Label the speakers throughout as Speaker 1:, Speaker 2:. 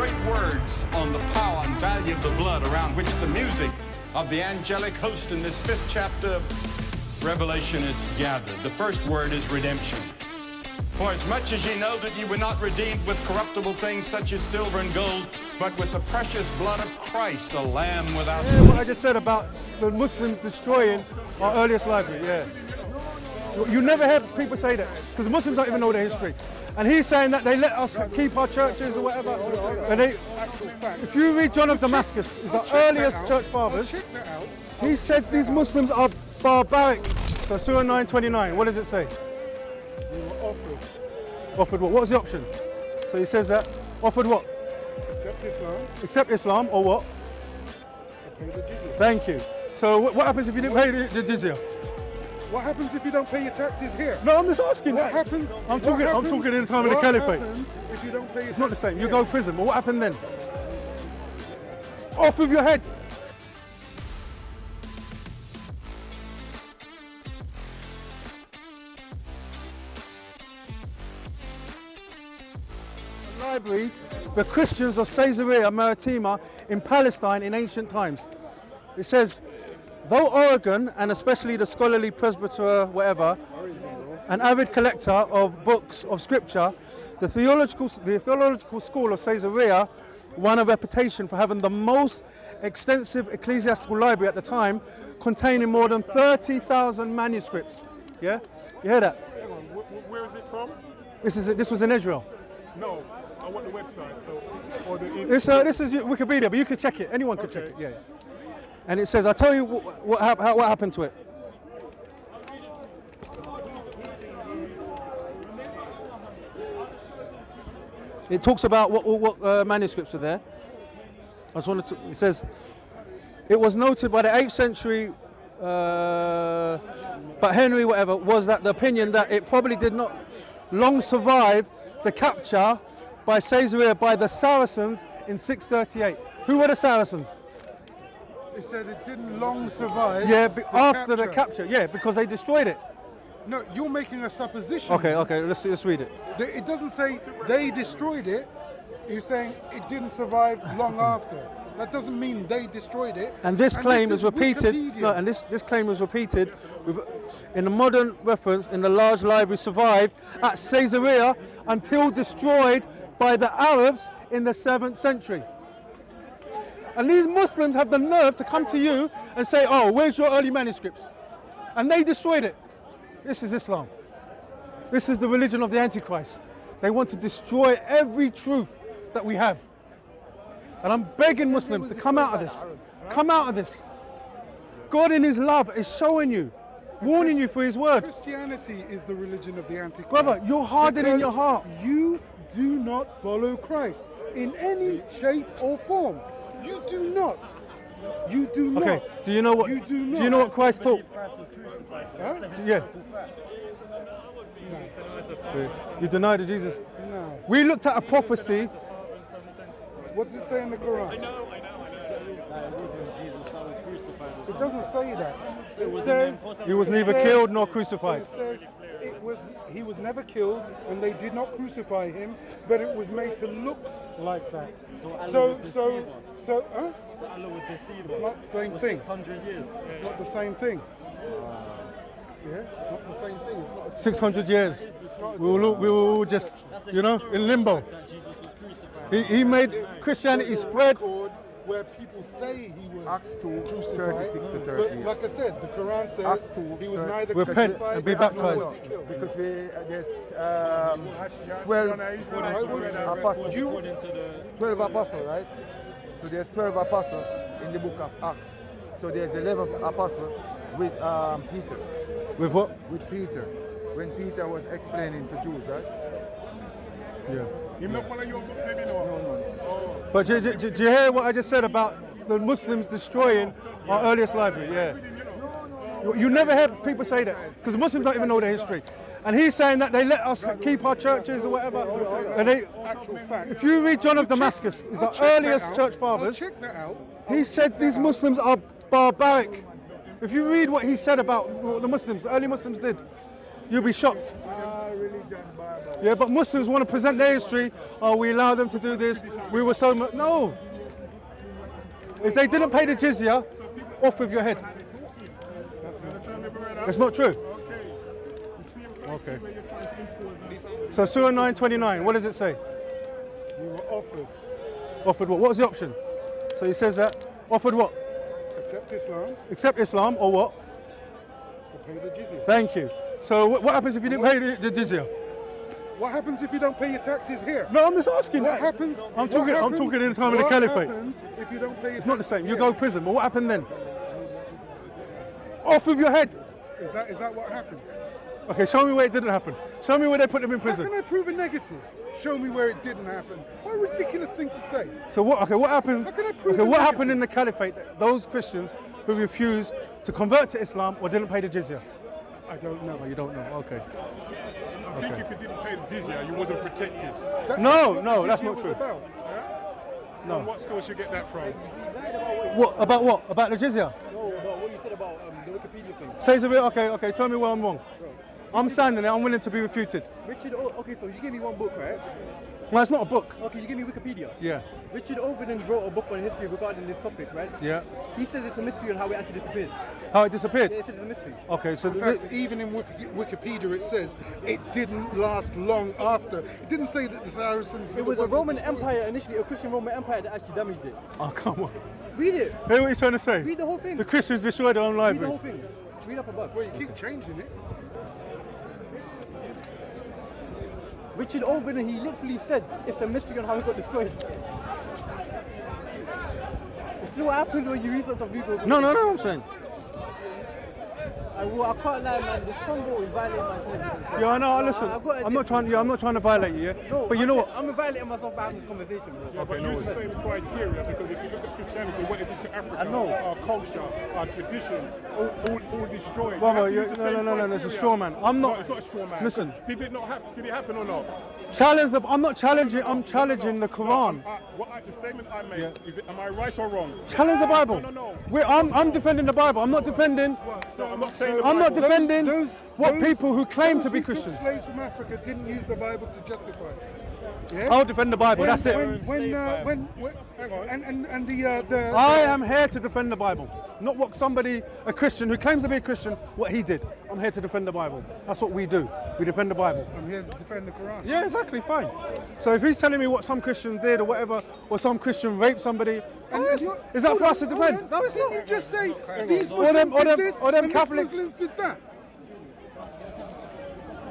Speaker 1: great words on the power and value of the blood around which the music of the angelic host in this 5th chapter of Revelation is gathered. The first word is redemption. For as much as ye know that ye were not redeemed with corruptible things such as silver and gold, but with the precious blood of Christ, a lamb without
Speaker 2: Yeah, what I just said about the Muslims destroying our earliest library, yeah. You never hear people say that, because the Muslims don't even know their history. And he's saying that they let us keep our churches or whatever. And if you read John of Damascus, he's the earliest church fathers, he said these Muslims are barbaric. So Surah 9:29, what does it say?
Speaker 3: We were offered.
Speaker 2: Offered what? What was the option? So he says that. Offered what?
Speaker 3: Accept Islam.
Speaker 2: Accept Islam or what?
Speaker 3: Pay the jizya.
Speaker 2: Thank you. So what happens if you didn't pay the jizya?
Speaker 3: What happens if you don't pay your taxes here?
Speaker 2: No, I'm just asking.
Speaker 3: What happens?
Speaker 2: I'm talking in the time of the caliphate.
Speaker 3: What happens if you don't pay your
Speaker 2: It's not the same.
Speaker 3: taxes
Speaker 2: You
Speaker 3: here?
Speaker 2: go to prison. But what happened then? Off with your head. Library, the Christians of Caesarea Maritima in Palestine in ancient times. It says, though Oregon, and especially the scholarly presbyter, whatever, an avid collector of books of scripture, the theological school of Caesarea won a reputation for having the most extensive ecclesiastical library at the time, containing more than 30,000 manuscripts. Yeah? You hear that?
Speaker 3: Hang on, where is it from?
Speaker 2: This was in Israel.
Speaker 3: No, I want the website. So, or the
Speaker 2: This is Wikipedia, but you could check it. Anyone could check it. Yeah. And it says, I'll tell you what happened to it. It talks about what manuscripts are there. I just wanted to. It says, it was noted by the 8th century, but Henry whatever was that the opinion that it probably did not long survive the capture by Caesarea by the Saracens in 638. Who were the Saracens?
Speaker 3: It said it didn't long survive.
Speaker 2: Yeah, after the capture. Yeah, because they destroyed it.
Speaker 3: No, you're making a supposition.
Speaker 2: Okay, let's read it.
Speaker 3: It doesn't say they destroyed it. You're saying it didn't survive long after. That doesn't mean they destroyed it.
Speaker 2: And this claim is repeated.
Speaker 3: Wikipedia.
Speaker 2: No, and this claim was repeated in a modern reference in the large library survived at Caesarea until destroyed by the Arabs in the 7th century. And these Muslims have the nerve to come to you and say, oh, where's your early manuscripts? And they destroyed it. This is Islam. This is the religion of the Antichrist. They want to destroy every truth that we have. And I'm begging Muslims to come out of this. Come out of this. God in his love is showing you, warning you for his word.
Speaker 3: Christianity is the religion of the Antichrist.
Speaker 2: Brother, you're hardened in your heart.
Speaker 3: You do not follow Christ in any shape or form. You do not. You do not.
Speaker 2: Okay, do you know what?
Speaker 3: You do not.
Speaker 2: Do you know what Christ taught?
Speaker 3: Huh?
Speaker 2: Yeah. You denied Jesus.
Speaker 3: No.
Speaker 2: We looked at a prophecy.
Speaker 3: What does it say in the Quran?
Speaker 4: I know. That it wasn't Jesus that was crucified.
Speaker 3: It doesn't say that. It
Speaker 4: was
Speaker 3: says
Speaker 2: He was neither killed nor crucified.
Speaker 3: It says he was never killed, and they did not crucify him, but it was made to look like that.
Speaker 4: So Allah
Speaker 3: So
Speaker 4: would deceive us.
Speaker 3: So
Speaker 4: Allah would deceive us.
Speaker 3: It's not the same
Speaker 4: for
Speaker 3: thing.
Speaker 4: 600 years.
Speaker 3: It's not the same thing. Yeah, it's not the same thing. It's not
Speaker 2: 600 years. We were all just, in limbo.
Speaker 4: That Jesus was crucified.
Speaker 2: He made Christianity spread.
Speaker 3: where people say he was
Speaker 5: Acts 2,
Speaker 3: crucified.
Speaker 5: 36 to
Speaker 3: But
Speaker 5: 38.
Speaker 3: like I said, the Quran says
Speaker 5: Acts 2,
Speaker 3: he was neither
Speaker 2: Repent
Speaker 3: crucified
Speaker 2: and be
Speaker 3: nor
Speaker 2: baptized.
Speaker 3: was he killed.
Speaker 5: Because there's 12 apostles. 12 apostles, right? So there's 12 apostles in the book of Acts. So there's 11 apostles with Peter.
Speaker 2: With what?
Speaker 5: With Peter. When Peter was explaining to Jews, right?
Speaker 2: Yeah.
Speaker 3: You not follow your book, maybe no.
Speaker 2: But do you hear what I just said about the Muslims destroying our earliest library? Yeah. You never hear people say that, because the Muslims don't even know their history. And he's saying that they let us keep our churches or whatever. And
Speaker 3: Actual fact.
Speaker 2: if you read John of Damascus, he's the earliest church fathers.
Speaker 3: Check that out.
Speaker 2: He said these Muslims are barbaric. If you read what he said about what the Muslims, the early Muslims did, You'll be shocked.
Speaker 3: Religion, Bible.
Speaker 2: Yeah, but Muslims want to present their history. Oh, we allow them to do this. We were so much. No. If they didn't pay the jizya, off with your head. It's not true. Okay. So Surah 9:29. What does it say?
Speaker 3: We were offered.
Speaker 2: Offered what? What was the option? So he says that. Offered what?
Speaker 3: Accept Islam
Speaker 2: Accept Islam or what?
Speaker 3: or pay the jizya.
Speaker 2: Thank you. So what happens if you didn't pay the jizya?
Speaker 3: What happens if you don't pay your taxes here?
Speaker 2: No, I'm just asking.
Speaker 3: What happens?
Speaker 2: I'm talking in the time of the caliphate.
Speaker 3: What happens if you don't pay your
Speaker 2: It's not the same.
Speaker 3: taxes
Speaker 2: You
Speaker 3: here?
Speaker 2: go to prison. But what happened then? Off with your head.
Speaker 3: Is that what happened?
Speaker 2: Okay, show me where it didn't happen. Show me where they put them in
Speaker 3: How
Speaker 2: prison.
Speaker 3: can I prove a negative? Show me where it didn't happen. What a ridiculous thing to say.
Speaker 2: So what? Okay, what happens?
Speaker 3: How can I prove
Speaker 2: Okay,
Speaker 3: a
Speaker 2: what
Speaker 3: negative?
Speaker 2: happened in the caliphate? Those Christians who refused to convert to Islam or didn't pay the jizya.
Speaker 3: I don't know.
Speaker 2: Oh, you don't know. Okay.
Speaker 6: I think if you didn't pay the jizya, you wasn't protected.
Speaker 2: No,
Speaker 3: the
Speaker 2: that's
Speaker 3: jizya
Speaker 2: not
Speaker 3: was
Speaker 2: true.
Speaker 3: about.
Speaker 2: No.
Speaker 6: From what source you get that from?
Speaker 2: What about what? About the jizya?
Speaker 4: No, about what you said about the Wikipedia thing.
Speaker 2: Says a bit. Okay. Tell me where I'm wrong. I'm standing there. I'm willing to be refuted.
Speaker 4: Richard, okay, so you gave me one book, right?
Speaker 2: No, it's not a book.
Speaker 4: Okay, you gave me Wikipedia.
Speaker 2: Yeah.
Speaker 4: Richard Overton wrote a book on history regarding this topic, right?
Speaker 2: Yeah.
Speaker 4: He says it's a mystery on how it actually disappeared.
Speaker 2: How it disappeared?
Speaker 4: Yeah, he says it's a mystery.
Speaker 2: Okay, so
Speaker 3: In fact, even in Wikipedia it says it didn't last long after. It didn't say that the Saracens...
Speaker 4: It was a Roman Empire, initially a Christian Roman Empire that actually damaged it.
Speaker 2: oh come on.
Speaker 4: Read it.
Speaker 2: Hear what he's trying to say?
Speaker 4: Read the whole thing.
Speaker 2: The Christians destroyed their own
Speaker 4: Read the whole
Speaker 2: libraries.
Speaker 4: thing. Read up above.
Speaker 3: Well, you keep changing it.
Speaker 4: Richard Overton, he literally said it's a mystery on how it got destroyed. It's what happens when you research on people.
Speaker 2: No, I'm saying.
Speaker 4: I can't lie, man. This Congo is violating my intelligence.
Speaker 2: Yeah, I know. Listen,
Speaker 4: I've got a
Speaker 2: I'm not trying to violate you. Yeah?
Speaker 4: No,
Speaker 2: But you know what?
Speaker 4: I'm violating myself by having this conversation, bro.
Speaker 6: Yeah, but use the same criteria because if you look at Christianity, what it did to Africa,
Speaker 4: I know.
Speaker 6: our culture, our tradition, all destroyed.
Speaker 2: Brother,
Speaker 6: You have to use the same
Speaker 2: no, it's a
Speaker 6: criteria.
Speaker 2: straw man. I'm not.
Speaker 6: No, it's not a straw man.
Speaker 2: Listen.
Speaker 6: Did it not happen? Did it happen or not?
Speaker 2: I'm not challenging. I'm challenging the Quran.
Speaker 6: The statement I made,
Speaker 2: Yeah.
Speaker 6: is it, am I right or wrong?
Speaker 2: Challenge the Bible.
Speaker 6: No.
Speaker 2: I'm defending the Bible. I'm not defending.
Speaker 6: So I'm not saying the
Speaker 2: I'm not
Speaker 6: Bible.
Speaker 2: defending what
Speaker 3: those-
Speaker 2: people who claim to be
Speaker 3: those who took
Speaker 2: Christians.
Speaker 3: slaves from Africa didn't use the Bible to justify it. Yeah?
Speaker 2: I'll defend the Bible. That's it.
Speaker 3: When,
Speaker 6: Hang on.
Speaker 3: and the
Speaker 2: I am here to defend the Bible, not what somebody, a Christian who claims to be a Christian, what he did. I'm here to defend the Bible. That's what we do. We defend the Bible.
Speaker 3: I'm here to defend the Quran.
Speaker 2: Yeah, exactly, fine. So if he's telling me what some Christian did or whatever, or some Christian raped somebody, is that for us to defend? No, it's
Speaker 3: Didn't
Speaker 2: not.
Speaker 3: you just say these
Speaker 2: Or them-
Speaker 3: Muslims
Speaker 2: or
Speaker 3: did
Speaker 2: them-
Speaker 3: this
Speaker 2: or them
Speaker 3: and
Speaker 2: Catholics.
Speaker 3: these Muslims did that?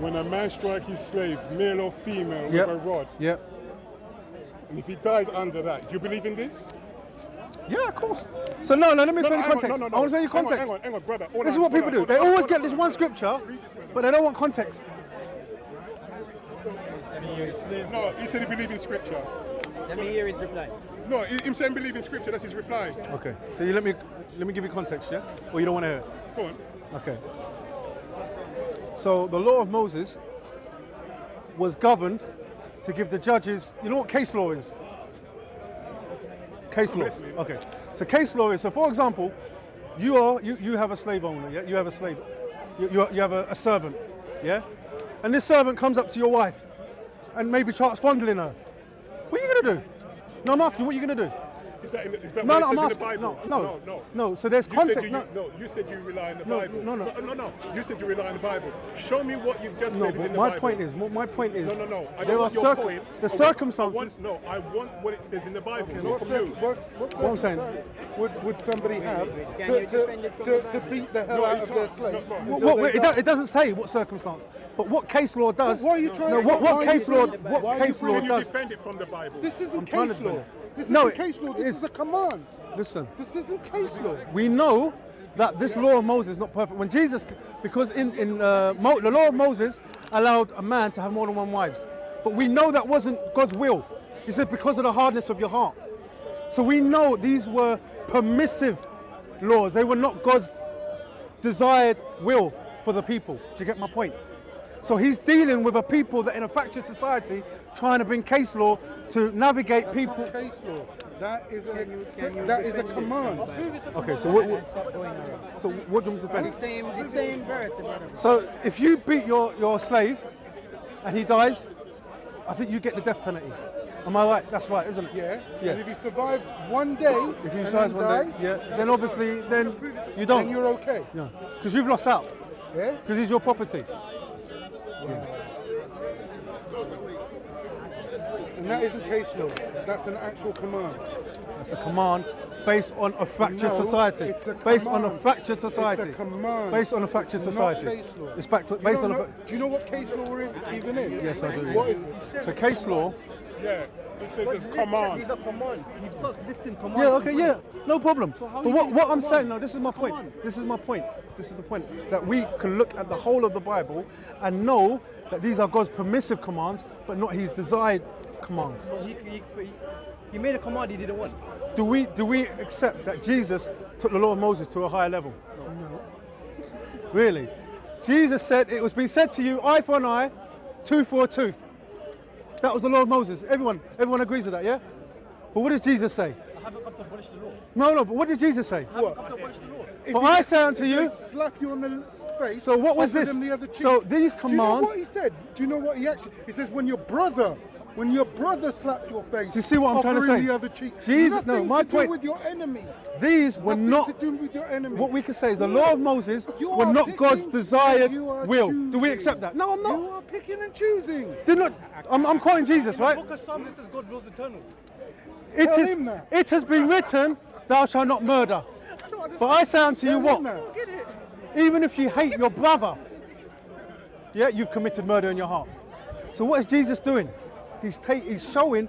Speaker 6: When a man strikes his slave, male or female,
Speaker 2: Yep.
Speaker 6: with a rod,
Speaker 2: Yeah.
Speaker 6: and if he dies under that, do you believe in this?
Speaker 2: Yeah, of course. So no, let me explain the
Speaker 6: hang on,
Speaker 2: context.
Speaker 6: no.
Speaker 2: I want to explain the
Speaker 6: Hang on,
Speaker 2: context.
Speaker 6: hang on, brother.
Speaker 2: This is what people do. They always get this one scripture, but they don't want context.
Speaker 6: No, he said he believed in scripture.
Speaker 4: Let me hear his reply.
Speaker 6: No, him saying believe in scripture, that's his reply.
Speaker 2: Okay. So you let me give you context, yeah? Or you don't want to hear it?
Speaker 6: Go on.
Speaker 2: Okay. So the law of Moses was governed to give the judges, you know what case law is? Case law.
Speaker 6: listening.
Speaker 2: Okay. So case law is, so for example, you have a slave owner, yeah? You have a slave. You have a servant, yeah? And this servant comes up to your wife and maybe starts fondling her. What are you gonna do? No, I'm asking, what are you gonna do?
Speaker 6: Is that
Speaker 2: No,
Speaker 6: what
Speaker 2: I'm
Speaker 6: it says in the
Speaker 2: asking.
Speaker 6: Bible?
Speaker 2: No. So there's
Speaker 6: You said
Speaker 2: context.
Speaker 6: you said you rely on the
Speaker 2: No,
Speaker 6: Bible.
Speaker 2: no.
Speaker 6: You said you rely on the Bible. Show me what you've just
Speaker 2: No,
Speaker 6: said is in
Speaker 2: but
Speaker 6: the
Speaker 2: my
Speaker 6: Bible.
Speaker 2: point is.
Speaker 6: No. I
Speaker 2: There
Speaker 6: don't
Speaker 2: are
Speaker 6: want your point.
Speaker 2: the circumstances.
Speaker 6: I want what it says in the Bible,
Speaker 3: Okay,
Speaker 6: not from you.
Speaker 3: what
Speaker 2: I'm saying-
Speaker 3: circumstance would somebody have
Speaker 4: Can you defend it from the
Speaker 3: to beat the hell out of their slave?
Speaker 6: No,
Speaker 2: Wait, it doesn't say what circumstance, but what case law does.
Speaker 3: Why are you trying
Speaker 2: No,
Speaker 3: to-
Speaker 2: what
Speaker 3: why are
Speaker 2: case
Speaker 3: you
Speaker 2: law?
Speaker 3: bringing-
Speaker 2: What
Speaker 3: why are you
Speaker 2: case law
Speaker 6: Can you
Speaker 2: does?
Speaker 6: defend it from the Bible?
Speaker 3: This isn't
Speaker 2: trying to
Speaker 3: case law.
Speaker 2: defend
Speaker 3: This
Speaker 2: No,
Speaker 3: isn't case law. This
Speaker 2: is-
Speaker 3: is a command.
Speaker 2: Listen,
Speaker 3: This isn't case law.
Speaker 2: we know that this law of Moses is not perfect. When Jesus, because the law of Moses allowed a man to have more than one wife, but we know that wasn't God's will. He said because of the hardness of your heart. So we know these were permissive laws. They were not God's desired will for the people. Do you get my point? So he's dealing with a people that in a fractured society trying to bring case law to navigate people.
Speaker 3: Case law. That is a command.
Speaker 2: Okay, so what do you want to defend?
Speaker 4: The same verse.
Speaker 2: So if you beat your slave and he dies, I think you get the death penalty. Am I right? That's right, isn't it?
Speaker 3: Yeah.
Speaker 2: Yeah.
Speaker 3: And if he survives one day,
Speaker 2: If you
Speaker 3: and
Speaker 2: decide
Speaker 3: then
Speaker 2: one
Speaker 3: dies,
Speaker 2: day, yeah, then obviously then you don't.
Speaker 3: then you're okay.
Speaker 2: Yeah, because you've lost out.
Speaker 3: Yeah.
Speaker 2: Because he's your property.
Speaker 3: And that isn't case law. That's an actual command.
Speaker 2: That's a command based on a fractured
Speaker 3: No,
Speaker 2: society.
Speaker 3: it's a
Speaker 2: Based on a
Speaker 3: command.
Speaker 2: fractured society.
Speaker 3: It's a command.
Speaker 2: Based on a fractured
Speaker 3: It's not
Speaker 2: society.
Speaker 3: case law.
Speaker 2: It's back to,
Speaker 3: You
Speaker 2: based
Speaker 3: don't
Speaker 2: on a.
Speaker 3: know- do you know what case law even is?
Speaker 2: Yes, I do.
Speaker 3: What is it?
Speaker 2: So case law.
Speaker 6: Yeah, this is command.
Speaker 4: These are commands. He starts listing commands.
Speaker 2: Yeah, okay, yeah, no problem.
Speaker 4: how
Speaker 2: But
Speaker 4: you
Speaker 2: what
Speaker 4: think
Speaker 2: I'm
Speaker 4: it's a
Speaker 2: saying,
Speaker 4: command?
Speaker 2: no, this is my
Speaker 4: It's a
Speaker 2: point.
Speaker 4: command.
Speaker 2: This is my point. This is the point that we can look at the whole of the Bible and know that these are God's permissive commands, but not His desired commands.
Speaker 4: So he made a command he didn't want.
Speaker 2: Do we accept that Jesus took the law of Moses to a higher level? No. Really? Jesus said, it was been said to you, eye for an eye, tooth for a tooth. That was the law of Moses. Everyone agrees with that, yeah? But what does Jesus say?
Speaker 4: I haven't come to abolish the law.
Speaker 2: No, but what did Jesus say?
Speaker 4: I haven't come to abolish the law.
Speaker 2: But I say unto
Speaker 3: If
Speaker 2: you,
Speaker 3: they slap you on the face.
Speaker 2: so what was
Speaker 3: offer
Speaker 2: this?
Speaker 3: them the other cheek.
Speaker 2: So these
Speaker 3: Do you know
Speaker 2: commands,
Speaker 3: what he said? Do you know what he actually? He says when your brother slapped your face.
Speaker 2: Do you see what I'm trying to
Speaker 3: offer him
Speaker 2: say?
Speaker 3: the other cheek.
Speaker 2: Jesus- no,
Speaker 3: Nothing
Speaker 2: my
Speaker 3: to
Speaker 2: point-
Speaker 3: do with your enemy.
Speaker 2: these were
Speaker 3: Nothing
Speaker 2: not,
Speaker 3: to do with your enemy.
Speaker 2: what we can say is the law of Moses
Speaker 3: You
Speaker 2: were
Speaker 3: are
Speaker 2: not God's
Speaker 3: picking-
Speaker 2: desired
Speaker 3: you are
Speaker 2: will. Do we
Speaker 3: choosing.
Speaker 2: accept that? No, I'm
Speaker 3: You
Speaker 2: not.
Speaker 3: are picking and choosing.
Speaker 2: Did not. I'm quoting Jesus,
Speaker 4: In the
Speaker 2: right?
Speaker 4: book of Psalms, it says God wills eternal.
Speaker 2: It
Speaker 3: Tell
Speaker 2: is.
Speaker 3: him that.
Speaker 2: It has been written, "Thou shalt not murder." But I say unto you
Speaker 3: Tell
Speaker 2: what?
Speaker 3: him that.
Speaker 2: Even if you hate your brother, yeah, you've committed murder in your heart. So what is Jesus doing? He's showing.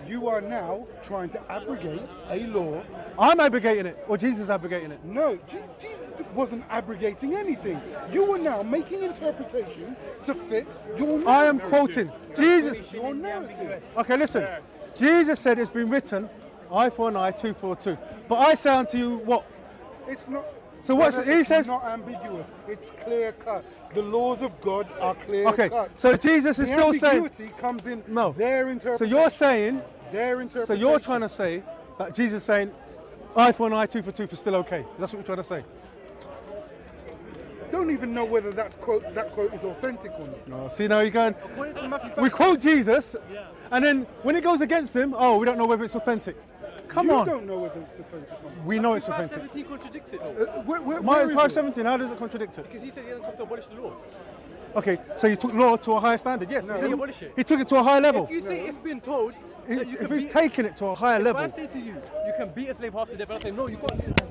Speaker 3: You are now trying to abrogate a law.
Speaker 2: I'm abrogating it, or Jesus is abrogating it.
Speaker 3: No, Jesus wasn't abrogating anything. You are now making interpretation to fit your narrative.
Speaker 2: I am quoting Jesus.
Speaker 3: Your narrative.
Speaker 2: Okay, listen. Jesus said it's been written, eye for an eye, tooth for a tooth. But I say unto you what?
Speaker 3: It's not.
Speaker 2: So what's
Speaker 3: brother,
Speaker 2: he
Speaker 3: it's
Speaker 2: says?
Speaker 3: not ambiguous. It's clear cut. The laws of God are clear
Speaker 2: Okay,
Speaker 3: cut.
Speaker 2: so Jesus is
Speaker 3: The
Speaker 2: still saying.
Speaker 3: ambiguity comes in
Speaker 2: No.
Speaker 3: their
Speaker 2: So
Speaker 3: interpretation.
Speaker 2: you're saying.
Speaker 3: their
Speaker 2: So
Speaker 3: interpretation.
Speaker 2: you're trying to say that Jesus is saying, eye for an eye, tooth for tooth is still okay. That's what you're trying to say.
Speaker 3: Don't even know whether that quote is authentic or not.
Speaker 2: No, see, now you're going.
Speaker 4: According to Matthew 5,
Speaker 2: We quote Jesus, and then when it goes against him, oh, we don't know whether it's authentic. Come
Speaker 3: you
Speaker 2: on.
Speaker 3: don't know whether it's authentic or not.
Speaker 2: We know it's authentic.
Speaker 4: 5:17 contradicts it though.
Speaker 3: Where
Speaker 2: My
Speaker 3: is it?
Speaker 2: 517, how does it contradict it?
Speaker 4: Because he said he hasn't come to abolish the law.
Speaker 2: Okay, so he took law to a higher standard, yes.
Speaker 3: No.
Speaker 2: he
Speaker 4: He
Speaker 2: did.
Speaker 4: abolished it.
Speaker 2: He took it to a higher level.
Speaker 4: If you say it's been told that you
Speaker 2: If
Speaker 4: can
Speaker 2: he's
Speaker 4: beat,
Speaker 2: taking it to a higher
Speaker 4: if
Speaker 2: level,
Speaker 4: I say to you, you can beat a slave half to death, and I say no, you can't do that.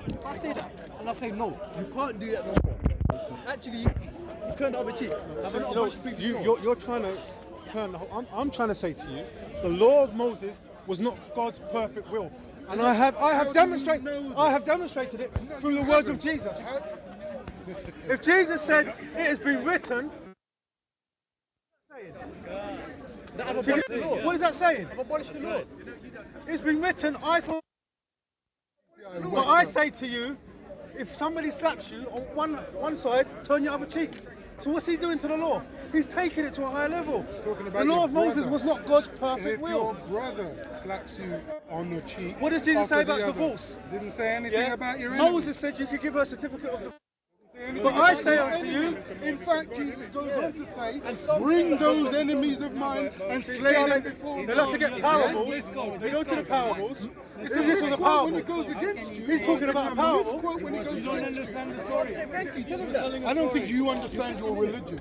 Speaker 4: If I say that, and I say no, you can't do that no more. Actually, you turn the other cheek. Have I not abolished the previous law?
Speaker 2: you're trying to turn the whole. I'm trying to say to you, the law of Moses was not God's perfect will, and I have demonstrated it through the words of Jesus. If Jesus said it has been written,
Speaker 4: That I've abolished the law.
Speaker 2: what is that saying?
Speaker 4: I've abolished the law.
Speaker 2: It's been written, eye for. But I say to you, if somebody slaps you on one side, turn your other cheek. So what's he doing to the law? He's taking it to a higher level.
Speaker 3: Talking about
Speaker 2: The law
Speaker 3: your
Speaker 2: of Moses
Speaker 3: brother.
Speaker 2: was not God's
Speaker 3: If
Speaker 2: perfect will.
Speaker 3: your brother slaps you on the cheek,
Speaker 2: What does Jesus say
Speaker 3: offer the
Speaker 2: about
Speaker 3: other.
Speaker 2: divorce?
Speaker 3: Didn't say anything about your enemy.
Speaker 2: Moses said you could give her a certificate of divorce.
Speaker 3: Anything
Speaker 2: But I
Speaker 3: about
Speaker 2: say
Speaker 3: your
Speaker 2: unto you,
Speaker 3: enemy. In fact, Jesus goes on to say, bring those enemies of mine and slay them before me.
Speaker 2: they'll have to get parables. They go to the parables.
Speaker 3: It's
Speaker 2: This was a
Speaker 3: misquote when it
Speaker 2: parable.
Speaker 3: goes against you.
Speaker 2: He's talking about
Speaker 3: It's a
Speaker 2: parable.
Speaker 3: misquote when it goes against you.
Speaker 6: Understand the story.
Speaker 4: Thank you, tell him that.
Speaker 3: I don't think you understand your religion.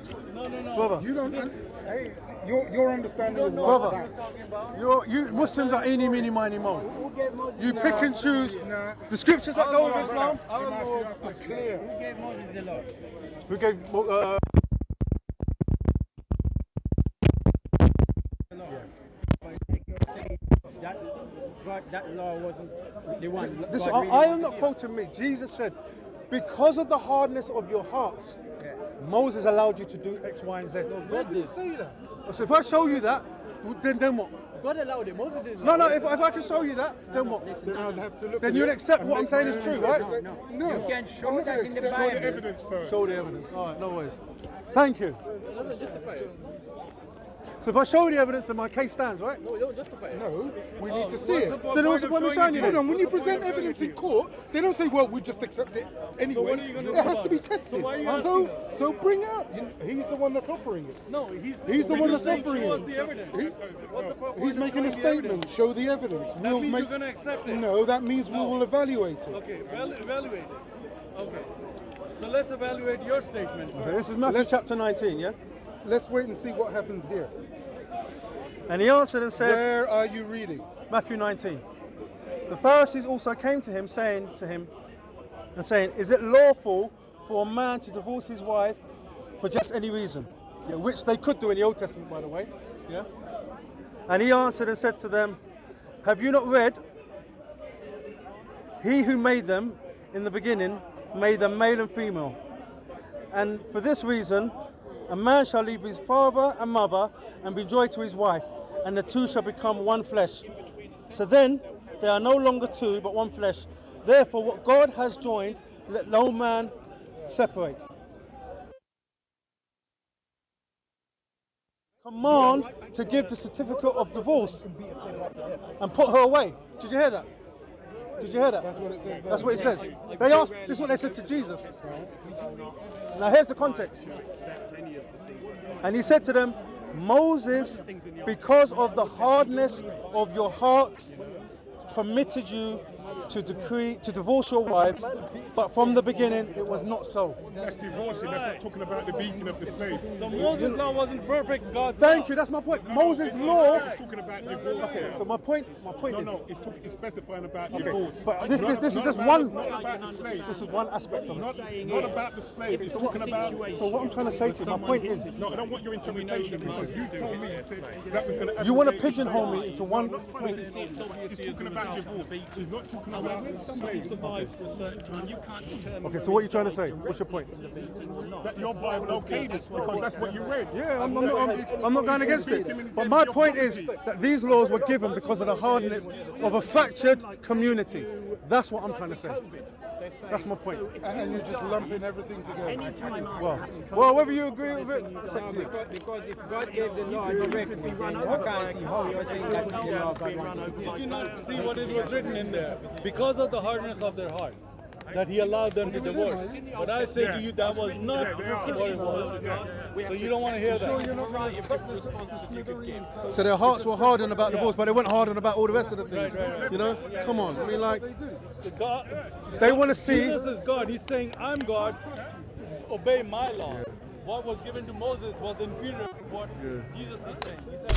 Speaker 2: Brother,
Speaker 3: You don't. Hey, your understanding of
Speaker 2: brother,
Speaker 3: what?
Speaker 2: you Muslims are eeny, meeny, miny, mo. You pick and choose
Speaker 3: Nah.
Speaker 2: the scriptures that go with Islam.
Speaker 3: Our laws are clear.
Speaker 2: Who gave?
Speaker 4: That law wasn't the one.
Speaker 2: Listen, I am not quoting me. Jesus said, because of the hardness of your hearts, Moses allowed you to do X, Y, and Z.
Speaker 3: Where did he say that?
Speaker 2: So if I show you that, then what?
Speaker 4: God allowed it. Moses didn't.
Speaker 2: No, if I can show you that, then what?
Speaker 3: Then I'd have to look
Speaker 2: Then
Speaker 3: at
Speaker 2: you'll
Speaker 3: it
Speaker 2: accept
Speaker 3: and
Speaker 2: what I'm
Speaker 3: make
Speaker 2: saying
Speaker 3: my
Speaker 2: is
Speaker 3: own
Speaker 2: true, right?
Speaker 3: interpretation. No,
Speaker 7: You can
Speaker 3: I'm
Speaker 7: show
Speaker 3: not
Speaker 7: that
Speaker 3: gonna
Speaker 7: in the
Speaker 3: accept
Speaker 6: Show the
Speaker 7: Bible.
Speaker 6: evidence first.
Speaker 2: Show the evidence. All right, no worries. Thank you.
Speaker 4: It doesn't justify it.
Speaker 2: So if I show the evidence, then my case stands, right?
Speaker 4: No, you don't justify it.
Speaker 3: No, we need to see it.
Speaker 2: Then what's the point of showing you
Speaker 3: Hold
Speaker 2: then?
Speaker 3: on, when you present evidence in court, they don't say, well, we just accept it anyway.
Speaker 6: what are you gonna
Speaker 3: It
Speaker 6: do
Speaker 3: has
Speaker 6: about
Speaker 3: to be
Speaker 6: it?
Speaker 3: tested.
Speaker 6: So why are you asking
Speaker 3: So bring it up. He's the one that's offering it.
Speaker 6: No, he's
Speaker 3: He's the one that's
Speaker 6: saying
Speaker 3: offering
Speaker 6: show us
Speaker 3: it.
Speaker 6: the evidence. What's the point
Speaker 3: He's
Speaker 6: of
Speaker 3: making a
Speaker 6: showing the evidence?
Speaker 3: statement. Show the evidence.
Speaker 6: That means you're going to accept it.
Speaker 3: No, that means we will evaluate it.
Speaker 6: Okay, well, evaluate it. Okay. So let's evaluate your statement.
Speaker 2: Okay, this is Matthew chapter 19, yeah?
Speaker 3: Let's wait and see what happens here.
Speaker 2: And he answered and said,
Speaker 3: Where are you reading?
Speaker 2: Matthew 19. The Pharisees also came to him, saying, is it lawful for a man to divorce his wife for just any reason? Yeah, which they could do in the Old Testament, by the way. Yeah. And he answered and said to them, have you not read? He who made them in the beginning made them male and female. And for this reason, a man shall leave his father and mother and be joined to his wife, and the two shall become one flesh. So then they are no longer two, but one flesh. Therefore, what God has joined, let no man separate. Command to give the certificate of divorce and put her away. Did you hear that? Did you hear that?
Speaker 3: That's what it says.
Speaker 2: That's what it says. They asked, this is what they said to Jesus. Now here's the context. And he said to them, Moses, because of the hardness of your heart, permitted you to divorce your wives, but from the beginning it was not so.
Speaker 6: That's divorcing, that's not talking about the beating of the slave. So Moses' law wasn't perfect, God's
Speaker 2: Thank you, that's my point. Moses' law.
Speaker 6: It's talking about divorce.
Speaker 2: So my point is.
Speaker 6: No, it's specifying about divorce.
Speaker 2: But this is just
Speaker 6: Not
Speaker 2: one.
Speaker 6: about the slave.
Speaker 2: This is one aspect of it.
Speaker 6: Not about the slave. It's talking about.
Speaker 2: So what I'm trying to say to you, my point is,
Speaker 6: No, I don't want your interpretation because you told me that was going to.
Speaker 2: you want to pigeonhole me into one.
Speaker 6: It's talking about divorce. It's not talking about slave.
Speaker 2: Okay, so what are you trying to say? What's your point?
Speaker 6: That your Bible okayed it because that's what you read.
Speaker 2: Yeah, I'm not going against it. But my point is that these laws were given because of the hardness of a fractured community. That's what I'm trying to say. That's my point.
Speaker 3: And you're just lumping everything together.
Speaker 2: Well, whether you agree with it, it's up to you.
Speaker 7: Because if God gave the law directly, then I can't see how you're saying that's the law God wanted.
Speaker 8: Did you not see what it was written in there? Because of the hardness of their heart, that he allowed them to divorce. But I say to you, that was not what it was. So you don't want to hear that.
Speaker 2: So their hearts were hardened about divorce, but they weren't hardened about all the rest of the things. You know? Come on. I mean, like,
Speaker 8: God,
Speaker 2: they want to see.
Speaker 8: Jesus is God. He's saying, I'm God. Obey my law. What was given to Moses was inferior to what Jesus was saying. He said,